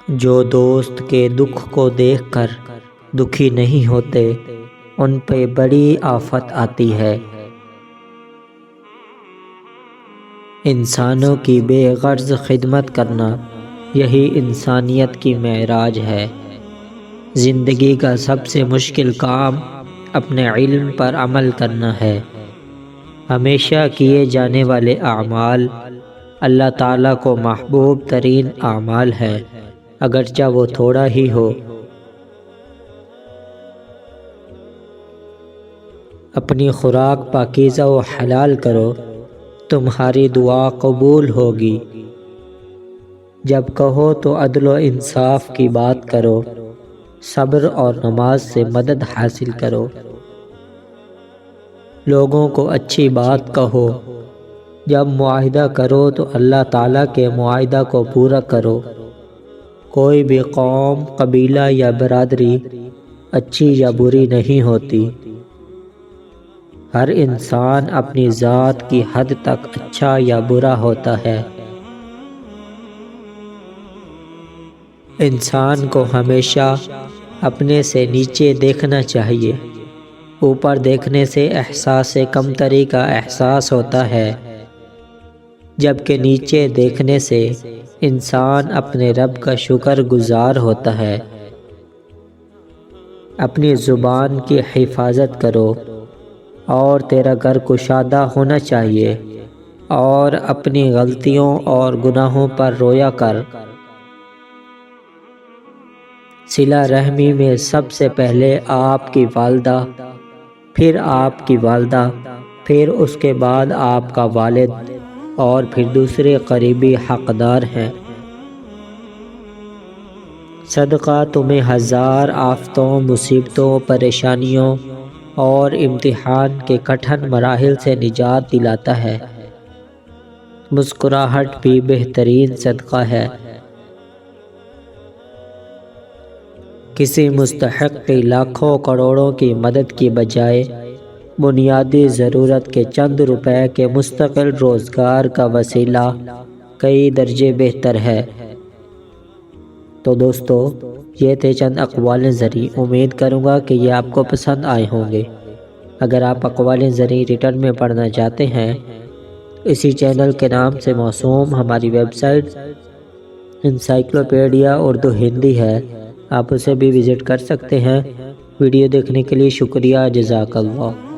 جو دوست کے دکھ کو دیکھ کر دکھی نہیں ہوتے ان پہ بڑی آفت آتی ہے۔ انسانوں کی بے غرض خدمت کرنا یہی انسانیت کی معراج ہے۔ زندگی کا سب سے مشکل کام اپنے علم پر عمل کرنا ہے۔ ہمیشہ کیے جانے والے اعمال اللہ تعالیٰ کو محبوب ترین اعمال ہے، اگرچہ وہ تھوڑا ہی ہو۔ اپنی خوراک پاکیزہ و حلال کرو، تمہاری دعا قبول ہوگی۔ جب کہو تو عدل و انصاف کی بات کرو، صبر اور نماز سے مدد حاصل کرو۔ لوگوں کو اچھی بات کہو، جب معاہدہ کرو تو اللہ تعالیٰ کے معاہدہ کو پورا کرو۔ کوئی بھی قوم، قبیلہ یا برادری اچھی یا بری نہیں ہوتی۔ ہر انسان اپنی ذات کی حد تک اچھا یا برا ہوتا ہے۔ انسان کو ہمیشہ اپنے سے نیچے دیکھنا چاہیے۔ اوپر دیکھنے سے احساس کمتری کا احساس ہوتا ہے، جبکہ نیچے دیکھنے سے انسان اپنے رب کا شکر گزار ہوتا ہے۔ اپنی زبان کی حفاظت کرو اور تیرا گھر کشادہ ہونا چاہیے، اور اپنی غلطیوں اور گناہوں پر رویا کر۔ صلہ رحمی میں سب سے پہلے آپ کی والدہ، پھر آپ کی والدہ، پھر اس کے بعد آپ کا والد، اور پھر دوسرے قریبی حقدار ہیں۔ صدقہ تمہیں ہزار آفتوں، مصیبتوں، پریشانیوں اور امتحان کے کٹھن مراحل سے نجات دلاتا ہے۔ مسکراہٹ بھی بہترین صدقہ ہے۔ کسی مستحق کی لاکھوں کروڑوں کی مدد کی بجائے بنیادی ضرورت کے چند روپے کے مستقل روزگار کا وسیلہ کئی درجے بہتر ہے۔ تو دوستو، یہ تھے چند اقوال زرعی۔ امید کروں گا کہ یہ آپ کو پسند آئے ہوں گے۔ اگر آپ اقوال زرعی ریٹرن میں پڑھنا چاہتے ہیں، اسی چینل کے نام سے موسوم ہماری website encyclopedia Urdu Hindi ہے، آپ اسے بھی وزٹ کر سکتے ہیں۔ ویڈیو دیکھنے کے لیے شکریہ، جزاک اللہ۔